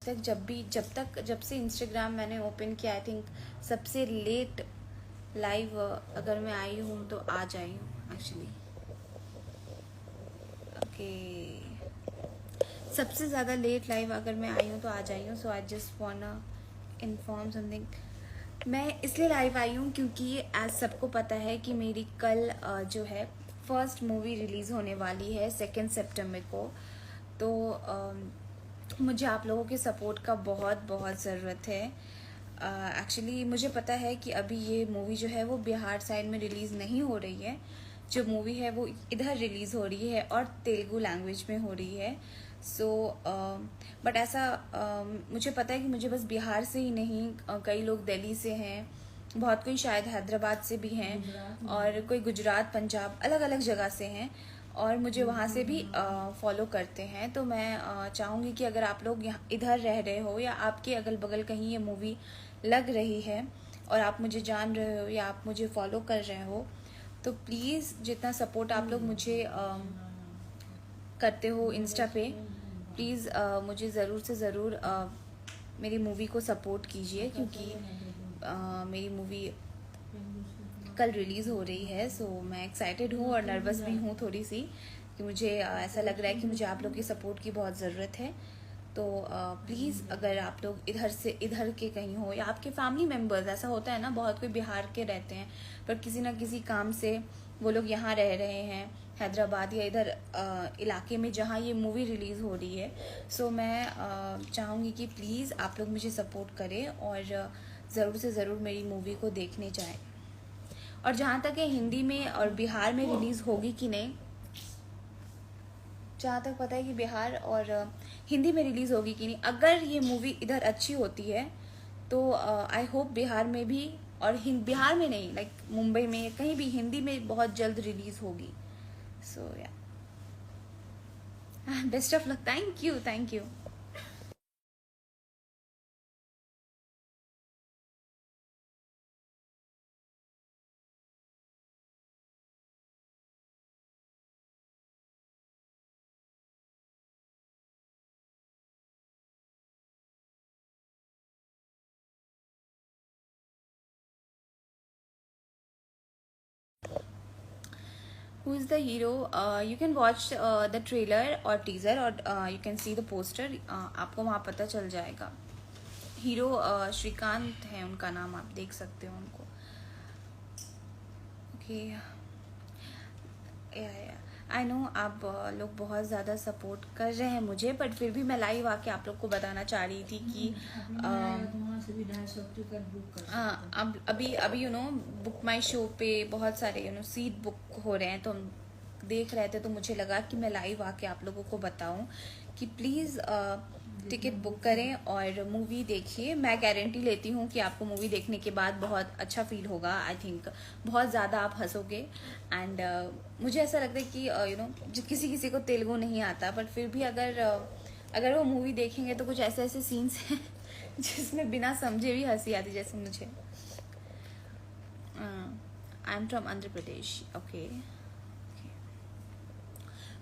तक जब से इंस्टाग्राम मैंने ओपन किया, आई थिंक सबसे लेट लाइव अगर मैं आई हूँ तो आज आई हूँ एक्चुअली। ओके, सबसे ज़्यादा लेट लाइव अगर मैं आई हूँ तो आज आई हूँ। So I just wanna inform something. मैं इसलिए लाइव आई हूँ क्योंकि एज सबको पता है कि मेरी कल जो है फर्स्ट मूवी रिलीज़ होने वाली है 2 सितंबर को। तो मुझे आप लोगों के सपोर्ट का बहुत बहुत ज़रूरत है। एक्चुअली मुझे पता है कि अभी ये मूवी जो है वो बिहार साइड में रिलीज़ नहीं हो रही है। जो मूवी है वो इधर रिलीज़ हो रही है और तेलुगु लैंग्वेज में हो रही है। सो बट ऐसा मुझे पता है कि मुझे बस बिहार से ही नहीं, कई लोग दिल्ली से हैं, बहुत कोई शायद हैदराबाद से भी हैं, और कोई गुजरात, पंजाब, अलग अलग जगह से हैं, और मुझे वहाँ से भी फॉलो करते हैं। तो मैं चाहूँगी कि अगर आप लोग यहाँ इधर रह रहे हो या आपके अगल बगल कहीं ये मूवी लग रही है और आप मुझे जान रहे हो या आप मुझे फॉलो कर रहे हो, तो प्लीज़ जितना सपोर्ट आप लोग मुझे करते हो इंस्टा पे, प्लीज़ मुझे ज़रूर से ज़रूर मेरी मूवी को सपोर्ट कीजिए, क्योंकि मेरी मूवी कल रिलीज़ हो रही है। सो मैं एक्साइटेड हूँ और नर्वस भी हूँ थोड़ी सी, कि मुझे ऐसा लग रहा है कि मुझे आप लोग की सपोर्ट की बहुत ज़रूरत है। तो प्लीज़ अगर आप लोग इधर के कहीं हो या आपके फैमिली मेम्बर्स, ऐसा होता है ना, बहुत कोई बिहार के रहते हैं पर किसी ना किसी काम से वो लोग यहाँ रह रहे हैं, हैदराबाद या इधर इलाके में जहाँ ये मूवी रिलीज़ हो रही है। सो मैं चाहूँगी कि प्लीज़ आप लोग मुझे सपोर्ट करें और ज़रूर से ज़रूर मेरी मूवी को देखने जाएं। और जहाँ तक है हिंदी में और बिहार में रिलीज़ होगी कि नहीं, जहाँ तक पता है कि बिहार और हिंदी में रिलीज़ होगी कि नहीं, अगर ये मूवी इधर अच्छी होती है तो आई होप बिहार में भी, और बिहार में नहीं, लाइक मुंबई में, कहीं भी हिंदी में बहुत जल्द रिलीज़ होगी। सो या, best of luck. Thank you. Who is the hero? You can watch the trailer or teaser, or you can see the poster. आपको वहाँ पता चल जाएगा। हीरो श्रीकांत है उनका नाम, आप देख सकते हो उनको। ओके, आई नो आप लोग बहुत ज़्यादा सपोर्ट कर रहे हैं मुझे, बट फिर भी मैं लाइव आके आप लोग को बताना चाह रही थी कि अब अभी you know book my show पे बहुत सारे सीट बुक हो रहे हैं, तो हम देख रहे थे, तो मुझे लगा कि मैं लाइव आके आप लोगों को बताऊं कि प्लीज़ टिकट बुक करें और मूवी देखिए। मैं गारंटी लेती हूँ कि आपको मूवी देखने के बाद बहुत अच्छा फील होगा। आई थिंक बहुत ज़्यादा आप हंसोगे, एंड मुझे ऐसा लगता है कि यू नो किसी किसी को तेलुगु नहीं आता, बट फिर भी अगर वो मूवी देखेंगे तो कुछ ऐसे ऐसे सीन्स हैं जिसमें बिना समझे भी हंसी आती, जैसे मुझे। आई am from Andhra Pradesh. Okay,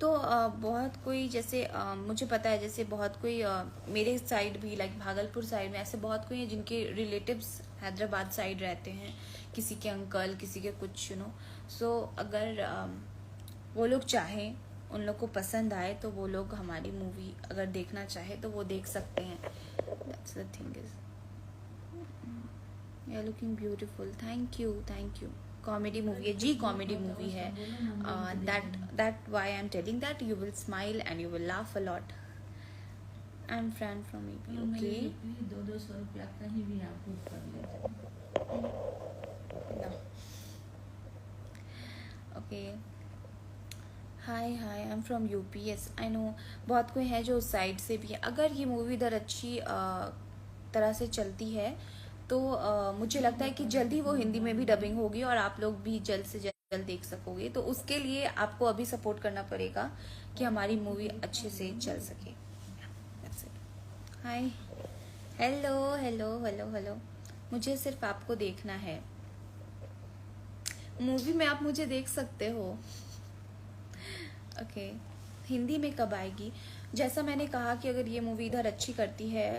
तो बहुत कोई जैसे मुझे पता है, जैसे बहुत कोई मेरे साइड भी, लाइक भागलपुर साइड में, ऐसे बहुत कोई हैं जिनके रिलेटिव्स हैदराबाद साइड रहते हैं, किसी के अंकल, किसी के कुछ, यू नो। सो अगर वो लोग चाहें, उन लोग को पसंद आए, तो वो लोग हमारी मूवी अगर देखना चाहे तो वो देख सकते हैं। That's the thing is, you are looking beautiful. Thank you. Comedy movie है जी, कॉमेडी मूवी है। That why I am telling that you will smile and you will laugh a lot. I am friend from UP. Okay, 200 रुपया कहीं भी आप book कर लेते। Okay, hi I am from UP. Yes I know, बहुत कोई है जो उस साइड से भी है। अगर ये मूवी इधर अच्छी तरह से चलती है तो मुझे लगता है कि जल्दी वो हिंदी में भी डबिंग होगी और आप लोग भी जल्द से जल्द देख सकोगे। तो उसके लिए आपको अभी सपोर्ट करना पड़ेगा कि हमारी मूवी अच्छे से चल सके। हाय, हेलो, मुझे सिर्फ आपको देखना है। मूवी में आप मुझे देख सकते हो। ओके, हिंदी में कब आएगी? जैसा मैंने कहा कि अगर ये मूवी इधर अच्छी करती है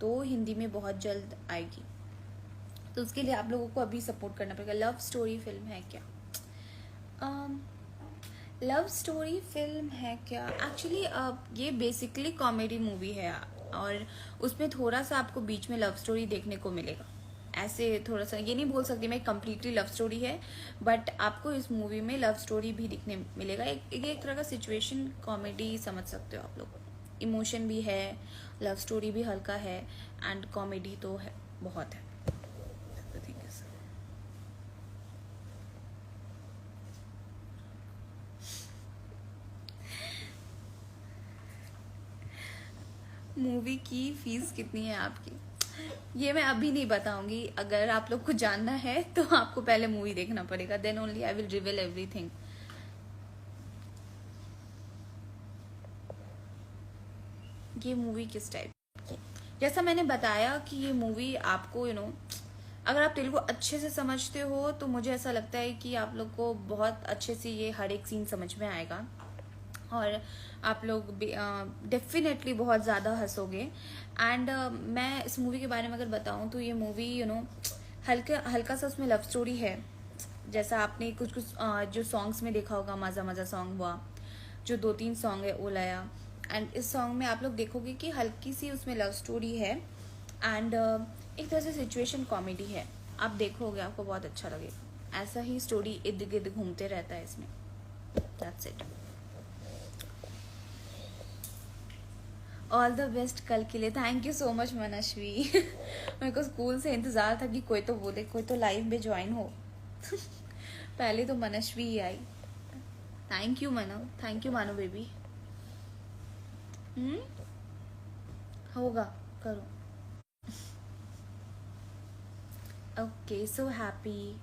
तो हिंदी में बहुत जल्द आएगी, तो उसके लिए आप लोगों को अभी सपोर्ट करना पड़ेगा। लव स्टोरी फिल्म है क्या? लव स्टोरी फिल्म है क्या? एक्चुअली ये बेसिकली कॉमेडी मूवी है और उसमें थोड़ा सा आपको बीच में लव स्टोरी देखने को मिलेगा। ऐसे थोड़ा सा ये नहीं बोल सकती मैं कंप्लीटली लव स्टोरी है, बट आपको इस मूवी में लव स्टोरी भी दिखने मिलेगा। एक तरह का सिचुएशन कॉमेडी समझ सकते हो आप लोग। इमोशन भी है, लव स्टोरी भी हल्का है एंड कॉमेडी तो है, बहुत है। मूवी की फीस कितनी है आपकी? ये मैं अभी नहीं बताऊंगी। अगर आप लोग को जानना है तो आपको पहले मूवी देखना पड़ेगा, then only I will reveal everything. ये मूवी किस टाइप की? जैसा मैंने बताया कि ये मूवी आपको अगर आप तेलुगु अच्छे से समझते हो तो मुझे ऐसा लगता है कि आप लोग को बहुत अच्छे से ये हर एक सीन समझ में आएगा और आप लोग डेफिनेटली बहुत ज़्यादा हंसोगे। एंड मैं इस मूवी के बारे में अगर बताऊं तो ये मूवी हल्का हल्का सा उसमें लव स्टोरी है। जैसा आपने कुछ जो सॉन्ग्स में देखा होगा, मज़ा मज़ा सॉन्ग हुआ, जो 2-3 सॉन्ग है ओलाया, एंड इस सॉन्ग में आप लोग देखोगे कि हल्की सी उसमें लव स्टोरी है एंड एक तरह से सिचुएशन कॉमेडी है। आप देखोगे आपको बहुत अच्छा लगेगा। ऐसा ही स्टोरी इर्द गिर्द घूमते रहता है इसमें। That's it. All the best कल के लिए। थैंक यू सो मच मनस्वी। मेरे को स्कूल से इंतज़ार था कि कोई तो बोले, कोई तो लाइव में ज्वाइन हो। पहले तो मनस्वी ही आई। थैंक यू मनो, थैंक यू मानो बेबी। होगा, करो। Okay, so happy.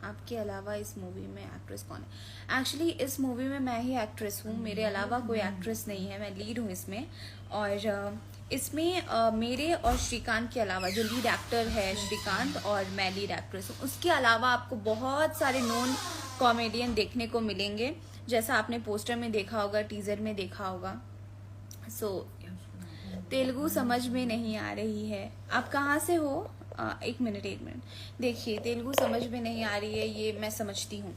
आपके अलावा इस मूवी में एक्ट्रेस कौन है? एक्चुअली इस मूवी में मैं ही एक्ट्रेस हूँ, मेरे अलावा कोई एक्ट्रेस नहीं है। मैं लीड हूँ इसमें। और इसमें मेरे और श्रीकांत के अलावा जो लीड एक्टर है श्रीकांत और मैं लीड एक्ट्रेस हूँ, उसके अलावा आपको बहुत सारे नोन कॉमेडियन देखने को मिलेंगे, जैसा आपने पोस्टर में देखा होगा, टीजर में देखा होगा। सो तेलुगु समझ में नहीं आ रही है। आप कहाँ से हो? एक मिनट देखिए, तेलुगु समझ में नहीं आ रही है, ये मैं समझती हूँ।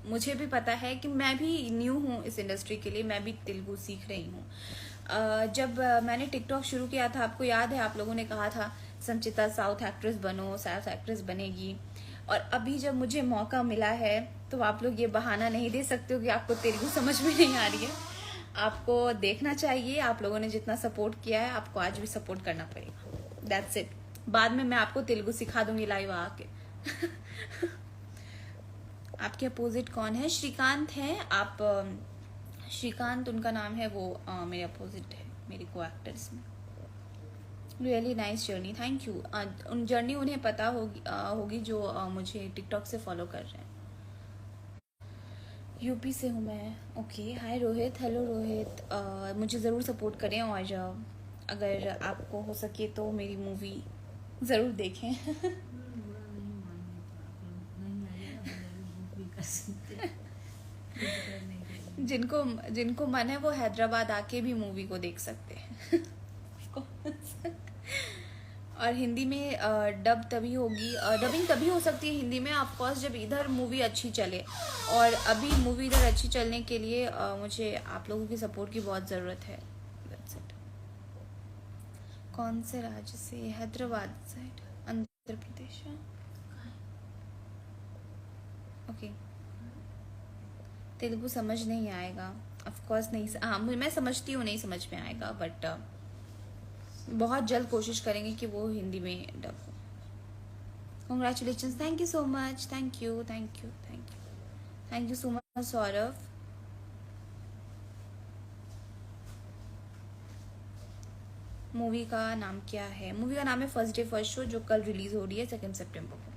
मुझे भी पता है कि मैं भी न्यू हूँ इस इंडस्ट्री के लिए, मैं भी तेलुगु सीख रही हूँ। जब मैंने टिकटॉक शुरू किया था, आपको याद है आप लोगों ने कहा था संचिता साउथ एक्ट्रेस बनो, साउथ एक्ट्रेस बनेगी। और अभी जब मुझे मौका मिला है तो आप लोग ये बहाना नहीं दे सकते हो कि आपको तेलुगु समझ में नहीं आ रही है। आपको देखना चाहिए। आप लोगों ने जितना सपोर्ट किया है, आपको आज भी सपोर्ट करना पड़ेगा। That's it. बाद में मैं आपको तेलुगु सिखा दूंगी लाइव आके। आपके अपोजिट कौन है? श्रीकांत है। आप श्रीकांत उनका नाम है, वो मेरे अपोजिट है, मेरी को एक्टर्स में। Really nice journey, thank you. उन जर्नी उन्हें पता होगी जो मुझे टिकटॉक से फॉलो कर रहे हैं। यूपी से हूँ मैं। ओके, हाय रोहित। हेलो रोहित। मुझे ज़रूर सपोर्ट करें और अगर आपको हो सके तो मेरी मूवी ज़रूर देखें। जिनको मन है वो हैदराबाद आके भी मूवी को देख सकते हैं। और हिंदी में डब तभी होगी, डबिंग तभी हो सकती है हिंदी में ऑफ कोर्स जब इधर मूवी अच्छी चले। और अभी मूवी इधर अच्छी चलने के लिए मुझे आप लोगों की सपोर्ट की बहुत ज़रूरत है। That's it. कौन से राज्य से? हैदराबाद साइड, आंध्र प्रदेश। ओके, तेलुगु समझ नहीं आएगा ऑफ कोर्स। नहीं, हाँ मैं समझती हूँ, नहीं समझ में आएगा, बट बहुत जल्द कोशिश करेंगे कि वो हिंदी में डब हो। Congratulation, thank you so much. Thank you so much Saurabh. Movie का नाम क्या है? मूवी का नाम है फर्स्ट डे फर्स्ट शो, जो कल रिलीज हो रही है 2 सितंबर को।